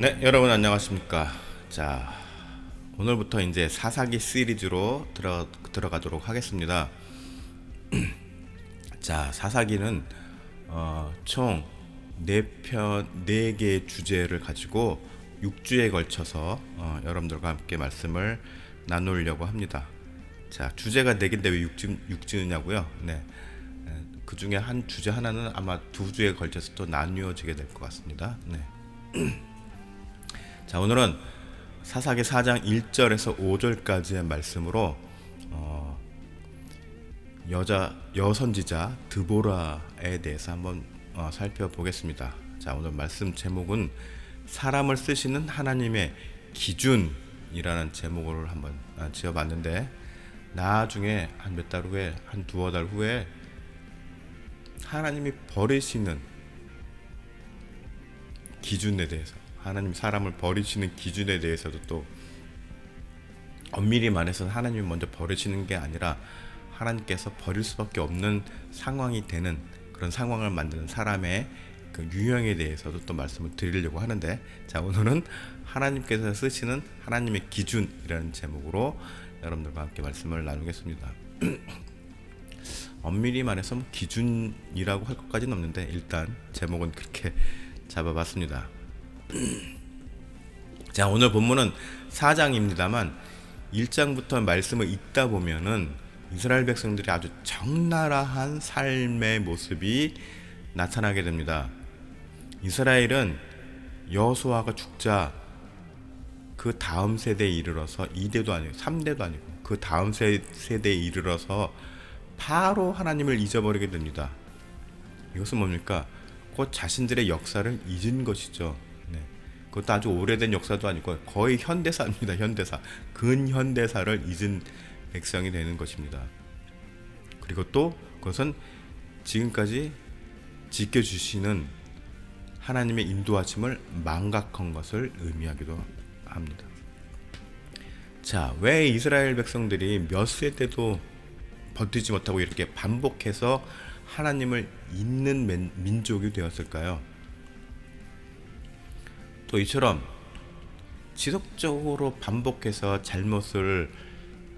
네, 여러분 안녕하십니까. 자, 오늘부터 이제 사사기 시리즈로 들어가도록 하겠습니다. 자, 사사기는 총 4개의 주제를 가지고 6주에 걸쳐서 여러분들과 함께 말씀을 나누려고 합니다. 자, 주제가 4개인데 왜 6주냐고요? 네. 그 중에 한 주제 하나는 아마 2주에 걸쳐서 또 나뉘어지게 될 것 같습니다. 네. 자, 오늘은 사사기 4장 1절에서 5절까지의 말씀으로 여선지자 드보라에 대해서 한번 살펴보겠습니다. 자, 오늘 말씀 제목은 사람을 쓰시는 하나님의 기준이라는 제목을 한번 지어봤는데, 나중에 한 몇 달 후에, 한 두어 달 후에 하나님이 버리시는 기준에 대해서, 하나님 사람을 버리시는 기준에 대해서도 또 엄밀히 말해서 하나님이 먼저 버리시는 게 아니라 하나님께서 버릴 수밖에 없는 상황이 되는 그런 상황을 만드는 사람의 그 유형에 대해서도 또 말씀을 드리려고 하는데, 자, 오늘은 하나님께서 쓰시는 하나님의 기준이라는 제목으로 여러분들과 함께 말씀을 나누겠습니다. 엄밀히 말해서 기준이라고 할 것까지는 없는데 일단 제목은 그렇게 잡아봤습니다. 자, 오늘 본문은 4장입니다만 1장부터 말씀을 읽다 보면은 이스라엘 백성들이 아주 적나라한 삶의 모습이 나타나게 됩니다. 이스라엘은 여호수아가 죽자 그 다음 세대에 이르러서 2대도 아니고 3대도 아니고 그 다음 세대에 이르러서 바로 하나님을 잊어버리게 됩니다. 이것은 뭡니까? 곧 자신들의 역사를 잊은 것이죠. 네. 그것도 아주 오래된 역사도 아니고 거의 현대사입니다. 현대사. 근현대사를 잊은 백성이 되는 것입니다. 그리고 또 그것은 지금까지 지켜주시는 하나님의 인도하심을 망각한 것을 의미하기도 합니다. 자, 왜 이스라엘 백성들이 몇 세대도 버티지 못하고 이렇게 반복해서 하나님을 잊는 민족이 되었을까요? 또 이처럼 지속적으로 반복해서 잘못을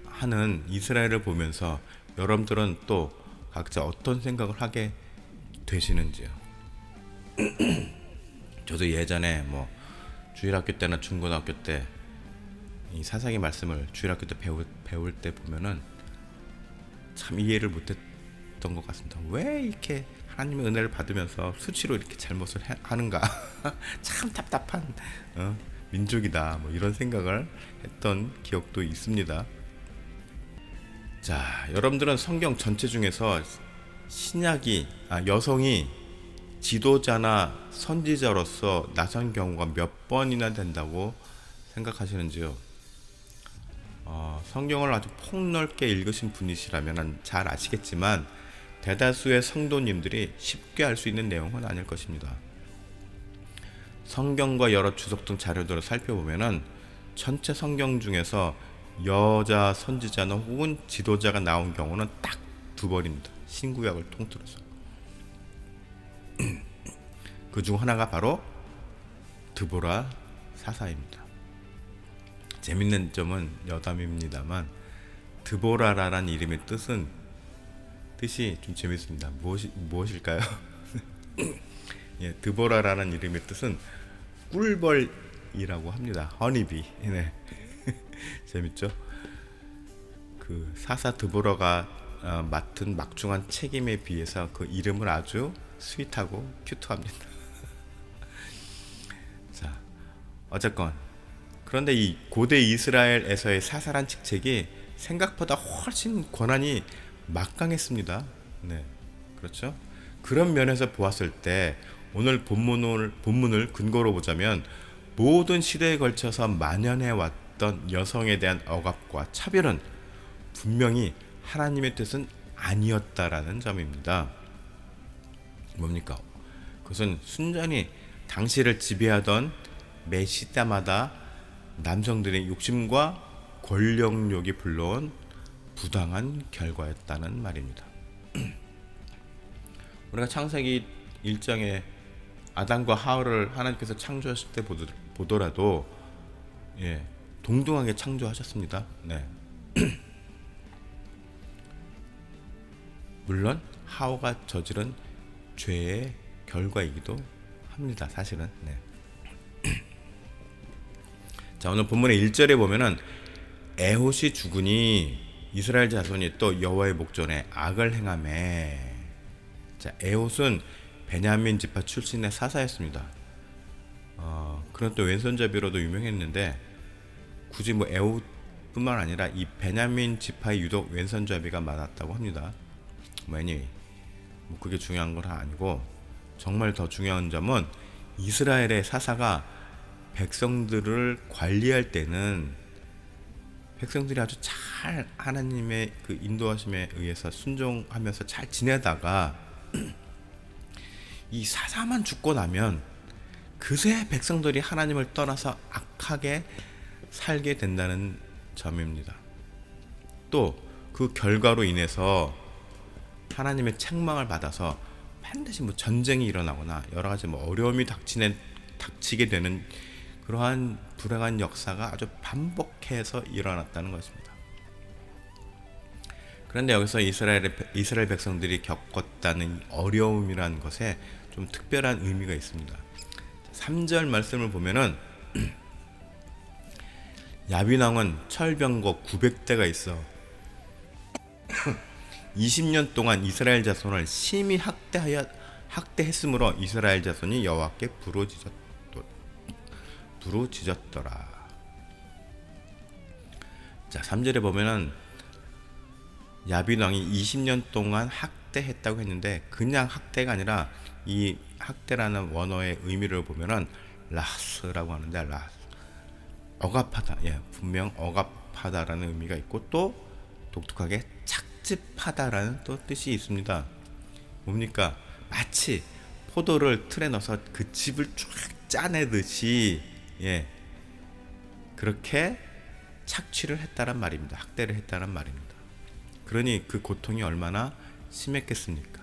하는 이스라엘을 보면서 여러분들은 또 각자 어떤 생각을 하게 되시는지요? 저도 예전에 주일학교 때나 중고등학교 때 이 사사기 말씀을 주일학교 때 배울 때 보면은 참 이해를 못했던 것 같습니다. 왜 이렇게 하나님의 은혜를 받으면서 수치로 이렇게 잘못을 하는가? 참 답답한 민족이다. 이런 생각을 했던 기억도 있습니다. 자, 여러분들은 성경 전체 중에서 여성이 지도자나 선지자로서 나선 경우가 몇 번이나 된다고 생각하시는지요? 성경을 아주 폭넓게 읽으신 분이시라면 잘 아시겠지만 대다수의 성도님들이 쉽게 알 수 있는 내용은 아닐 것입니다. 성경과 여러 주석 등 자료들을 살펴보면은 전체 성경 중에서 여자 선지자나 혹은 지도자가 나온 경우는 딱 2번입니다. 신구약을 통틀어서. 그 중 하나가 바로 드보라 사사입니다. 재밌는 점은 여담입니다만 드보라라는 이름의 뜻이 좀 재밌습니다. 무엇일까요? 예, 드보라라는 이름의 뜻은 꿀벌이라고 합니다. 허니비. 네. 재밌죠? 그 사사 드보라가 맡은 막중한 책임에 비해서 그 이름을 아주 스윗하고 큐트합니다. 자, 어쨌건 그런데 이 고대 이스라엘에서의 사사란 직책이 생각보다 훨씬 권한이 막강했습니다. 네, 그렇죠? 그런 면에서 보았을 때 오늘 본문을 근거로 보자면 모든 시대에 걸쳐서 만연해 왔던 여성에 대한 억압과 차별은 분명히 하나님의 뜻은 아니었다라는 점입니다. 뭡니까? 그것은 순전히 당시를 지배하던 매 시대마다 남성들의 욕심과 권력욕이 불러온 부당한 결과였다는 말입니다. 우리가 창세기 1장에 아담과 하와를 하나님께서 창조하실 때 보더라도 동등하게 창조하셨습니다. 네. 물론 하와가 저지른 죄의 결과이기도 합니다. 사실은. 네. 자, 오늘 본문의 1절에 보면은 에봇이 죽으니 이스라엘 자손이 또 여호와의 목전에 악을 행하매. 자, 에봇은 베냐민 지파 출신의 사사였습니다. 그런 또 왼손잡이로도 유명했는데 굳이 뭐 에봇뿐만 아니라 이 베냐민 지파의 유독 왼손잡이가 많았다고 합니다. 뭐 그게 중요한 건 아니고 정말 더 중요한 점은 이스라엘의 사사가 백성들을 관리할 때는 백성들이 아주 잘 하나님의 그 인도하심에 의해서 순종하면서 잘 지내다가 이 사사만 죽고 나면 그새 백성들이 하나님을 떠나서 악하게 살게 된다는 점입니다. 또 그 결과로 인해서 하나님의 책망을 받아서 반드시 뭐 전쟁이 일어나거나 여러 가지 뭐 어려움이 닥치게 되는 그러한 불행한 역사가 아주 반복해서 일어났다는 것입니다. 그런데 여기서 이스라엘 백성들이 겪었다는 어려움이라는 것에 좀 특별한 의미가 있습니다. 3절 말씀을 보면은 야빈왕은 철병거 900대가 있어 20년 동안 이스라엘 자손을 심히 학대했으므로 이스라엘 자손이 여호와께 부르짖었더라. 자, 3절에 보면은 야빈 왕이 20년 동안 학대했다고 했는데 그냥 학대가 아니라 이 학대라는 원어의 의미를 보면은 라스라고 하는데 라스 억압하다. 분명 억압하다라는 의미가 있고 또 독특하게 착즙하다라는 또 뜻이 있습니다. 뭡니까? 마치 포도를 틀에 넣어서 그 즙을 쫙 짜내듯이 그렇게 착취를 했다란 말입니다. 학대를 했다란 말입니다. 그러니 그 고통이 얼마나 심했겠습니까?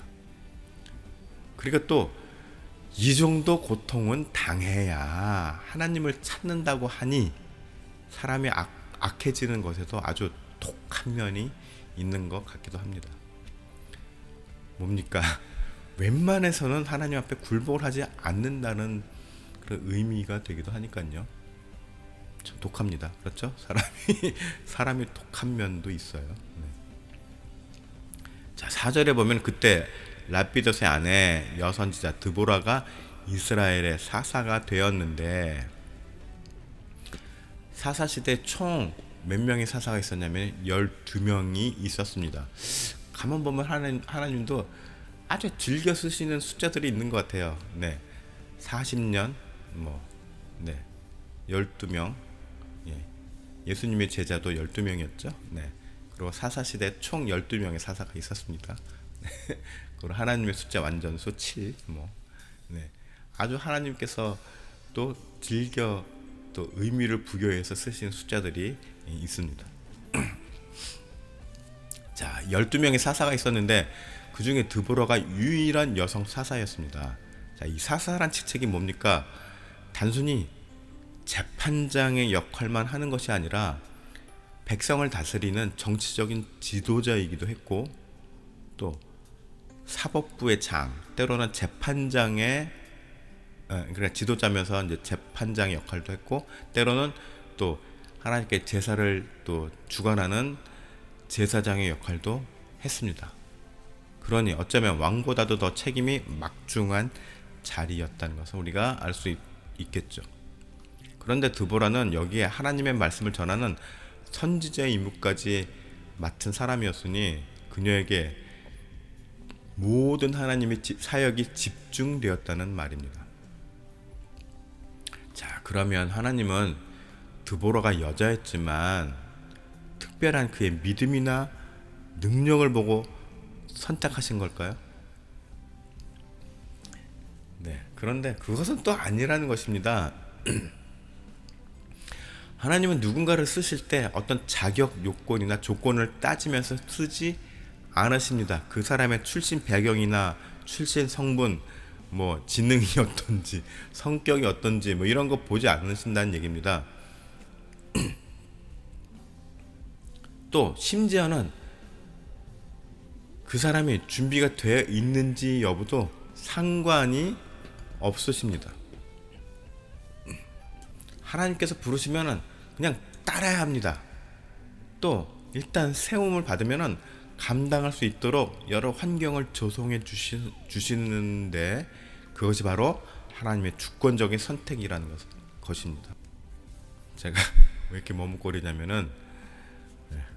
그리고 또 이 정도 고통은 당해야 하나님을 찾는다고 하니 사람이 악해지는 것에도 아주 독한 면이 있는 것 같기도 합니다. 뭡니까? 웬만해서는 하나님 앞에 굴복을 하지 않는다는 그런 의미가 되기도 하니까요. 참 독합니다. 그렇죠? 사람이 독한 면도 있어요. 네. 자, 4절에 보면 그때 라피돗의 아내 여선지자 드보라가 이스라엘의 사사가 되었는데 사사 시대 총 몇 명의 사사가 있었냐면 12명이 있었습니다. 가만 보면 하나님도 아주 즐겨 쓰시는 숫자들이 있는 것 같아요. 네. 40년 12명. 예수님의 제자도 12명이었죠. 네. 그리고 사사 시대 총 12명의 사사가 있었습니다. 그리고 하나님의 숫자 완전수 7. 네. 아주 하나님께서 또 즐겨 또 의미를 부여해서 쓰신 숫자들이 있습니다. 자, 12명의 사사가 있었는데 그 중에 드보라가 유일한 여성 사사였습니다. 자, 이 사사란 직책이 뭡니까? 단순히 재판장의 역할만 하는 것이 아니라 백성을 다스리는 정치적인 지도자이기도 했고 또 사법부의 장, 때로는 재판장의 그러니까 지도자면서 이제 재판장의 역할도 했고 때로는 또 하나님께 제사를 또 주관하는 제사장의 역할도 했습니다. 그러니 어쩌면 왕보다도 더 책임이 막중한 자리였다는 것을 우리가 알 수 있겠죠. 그런데 드보라는 여기에 하나님의 말씀을 전하는 선지자의 임무까지 맡은 사람이었으니 그녀에게 모든 하나님의 사역이 집중되었다는 말입니다. 자, 그러면 하나님은 드보라가 여자였지만 특별한 그의 믿음이나 능력을 보고 선택하신 걸까요? 네, 그런데 그것은 또 아니라는 것입니다. 하나님은 누군가를 쓰실 때 어떤 자격 요건이나 조건을 따지면서 쓰지 않으십니다. 그 사람의 출신 배경이나 출신 성분, 뭐 지능이 어떤지 성격이 어떤지 뭐 이런 거 보지 않으신다는 얘기입니다. 또 심지어는 그 사람이 준비가 되어 있는지 여부도 상관이 없으십니다. 하나님께서 부르시면은 그냥 따라야 합니다. 또 일단 세움을 받으면은 감당할 수 있도록 여러 환경을 조성해 주시는데 그것이 바로 하나님의 주권적인 선택이라는 것입니다. 제가 왜 이렇게 머뭇거리냐면은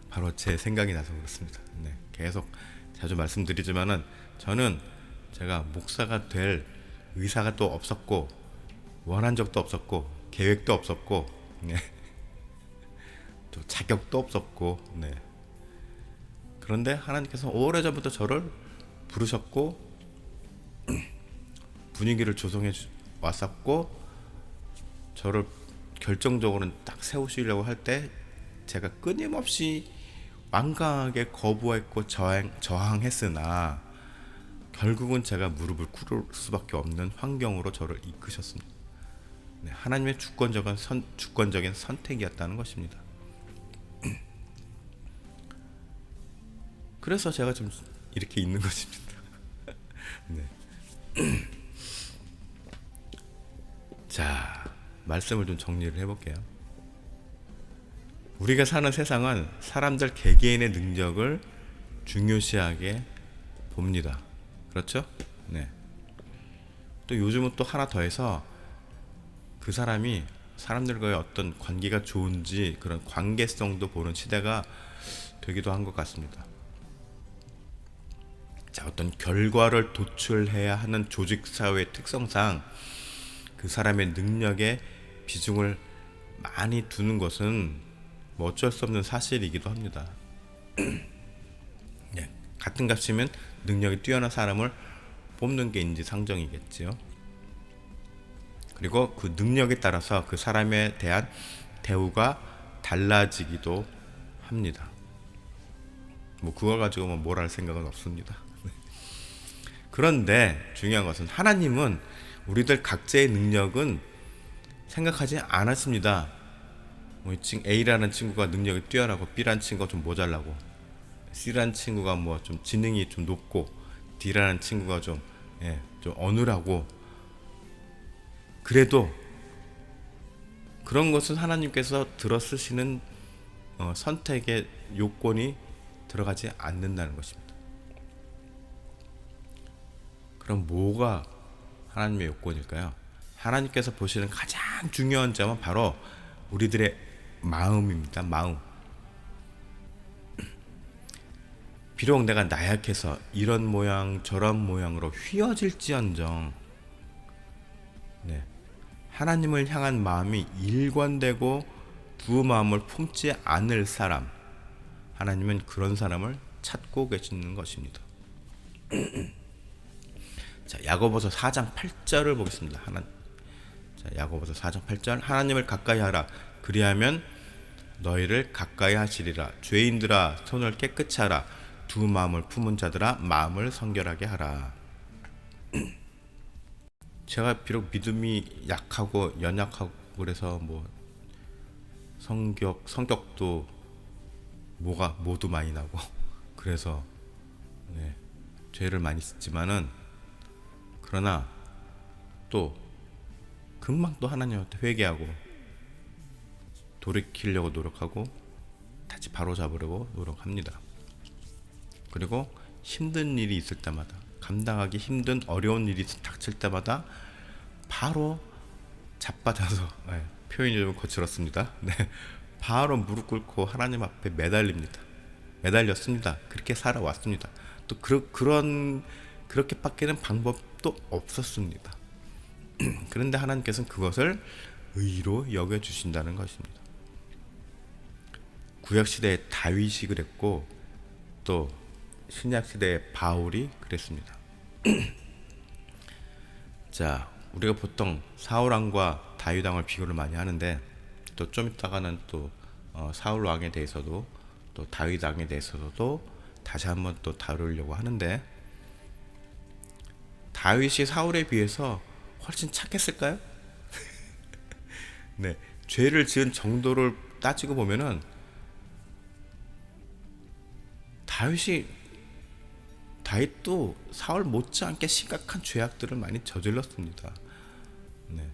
바로 제 생각이 나서 그렇습니다. 계속 자주 말씀드리지만은 저는 제가 목사가 될 의사가 또 없었고 원한 적도 없었고 계획도 없었고 또 자격도 없었고 그런데 하나님께서 오래전부터 저를 부르셨고 분위기를 조성해 왔었고 저를 결정적으로는 딱 세우시려고 할 때 제가 끊임없이 완강하게 거부했고 저항했으나 결국은 제가 무릎을 꿇을 수밖에 없는 환경으로 저를 이끄셨습니다. 하나님의 주권적인 선택이었다는 것입니다. 그래서 제가 좀 이렇게 있는 것입니다. 자, 말씀을 좀 정리를 해볼게요. 우리가 사는 세상은 사람들 개개인의 능력을 중요시하게 봅니다. 그렇죠? 또 요즘은 또 하나 더해서 그 사람이 사람들과의 어떤 관계가 좋은지 그런 관계성도 보는 시대가 되기도 한 것 같습니다. 자, 어떤 결과를 도출해야 하는 조직 사회의 특성상 그 사람의 능력에 비중을 많이 두는 것은 뭐 어쩔 수 없는 사실이기도 합니다. 같은 값이면 능력이 뛰어난 사람을 뽑는 게 인지상정이겠지요. 그리고 그 능력에 따라서 그 사람에 대한 대우가 달라지기도 합니다. 뭐 그거 가지고 뭘 할 생각은 없습니다. 그런데 중요한 것은 하나님은 우리들 각자의 능력은 생각하지 않았습니다. 뭐 A라는 친구가 능력이 뛰어나고 B라는 친구가 좀 모자라고 C라는 친구가 뭐 좀 지능이 좀 높고 D라는 친구가 좀 어눌하고 그래도 그런 것은 하나님께서 들어 쓰시는 선택의 요건이 들어가지 않는다는 것입니다. 그럼 뭐가 하나님의 요건일까요? 하나님께서 보시는 가장 중요한 점은 바로 우리들의 마음입니다. 마음. 비록 내가 나약해서 이런 모양 저런 모양으로 휘어질지언정 하나님을 향한 마음이 일관되고 두 마음을 품지 않을 사람, 하나님은 그런 사람을 찾고 계시는 것입니다. 자, 야고보서 4장 8절을 보겠습니다. 야고보서 4장 8절 하나님을 가까이 하라. 그리하면 너희를 가까이 하시리라. 죄인들아 손을 깨끗이 하라. 두 마음을 품은 자들아 마음을 성결하게 하라. 제가 비록 믿음이 약하고 연약하고 그래서 뭐 성격도 모두 많이 나고 그래서 죄를 많이 짓지만은 그러나 또 금방 또 하나님한테 회개하고 돌이키려고 노력하고 다시 바로잡으려고 노력합니다. 그리고 힘든 일이 있을 때마다 감당하기 힘든 어려운 일이 닥칠 때마다 바로 자빠져서 표현이 좀 거칠었습니다. 바로 무릎 꿇고 하나님 앞에 매달렸습니다. 그렇게 살아왔습니다. 또 그렇게밖에는 방법도 없었습니다. 그런데 하나님께서는 그것을 의로 여겨주신다는 것입니다. 구약시대에 다윗이 그랬고 또 신약시대의 바울이 그랬습니다. 자, 우리가 보통 사울왕과 다윗왕을 비교를 많이 하는데 또 좀 이따가는 또 사울왕에 대해서도 또 다윗왕에 대해서도 다시 한번 또 다루려고 하는데 다윗이 사울에 비해서 훨씬 착했을까요? 네, 죄를 지은 정도를 따지고 보면은 다윗도 사울 못지않게 심각한 죄악들을 많이 저질렀습니다. 네.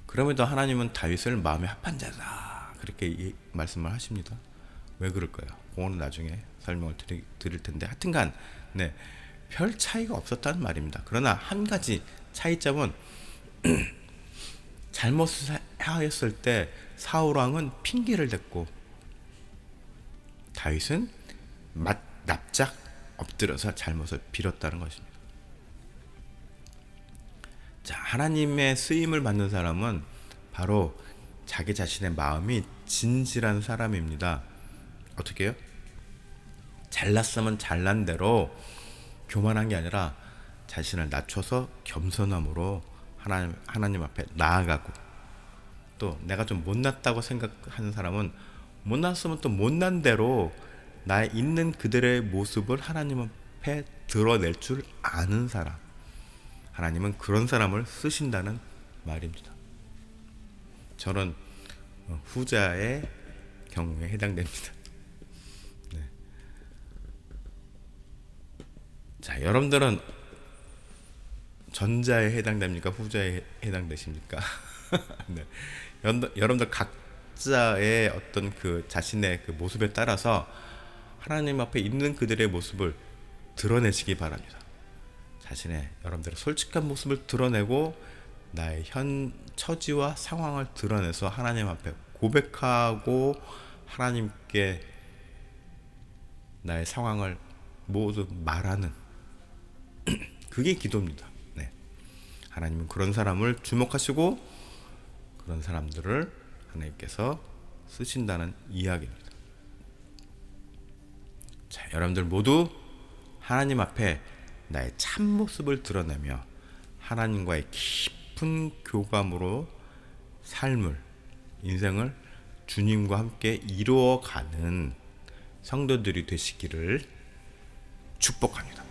그럼에도 하나님은 다윗을 마음에 합한 자다 그렇게 말씀을 하십니다. 왜 그럴까요? 그거는 나중에 설명을 드릴 텐데, 하여튼간 네, 별 차이가 없었다는 말입니다. 그러나 한 가지 차이점은 잘못을 하였을 때 사울 왕은 핑계를 댔고 다윗은 납작 엎드려서 잘못을 빌었다는 것입니다. 자, 하나님의 쓰임을 받는 사람은 바로 자기 자신의 마음이 진실한 사람입니다. 어떻게 해요? 잘났으면 잘난 대로 교만한 게 아니라 자신을 낮춰서 겸손함으로 하나님 앞에 나아가고, 또 내가 좀 못났다고 생각하는 사람은 못났으면 또 못난 대로 나의 있는 그들의 모습을 하나님 앞에 드러낼 줄 아는 사람, 하나님은 그런 사람을 쓰신다는 말입니다. 저는 후자의 경우에 해당됩니다. 네. 자, 여러분들은 전자에 해당됩니까? 후자에 해당되십니까? 네. 여러분들 각자의 어떤 그 자신의 그 모습에 따라서 하나님 앞에 있는 그들의 모습을 드러내시기 바랍니다. 여러분들의 솔직한 모습을 드러내고 나의 현 처지와 상황을 드러내서 하나님 앞에 고백하고 하나님께 나의 상황을 모두 말하는 그게 기도입니다. 네. 하나님은 그런 사람을 주목하시고 그런 사람들을 하나님께서 쓰신다는 이야기입니다. 자, 여러분들 모두 하나님 앞에 나의 참모습을 드러내며 하나님과의 깊은 교감으로 인생을 주님과 함께 이루어가는 성도들이 되시기를 축복합니다.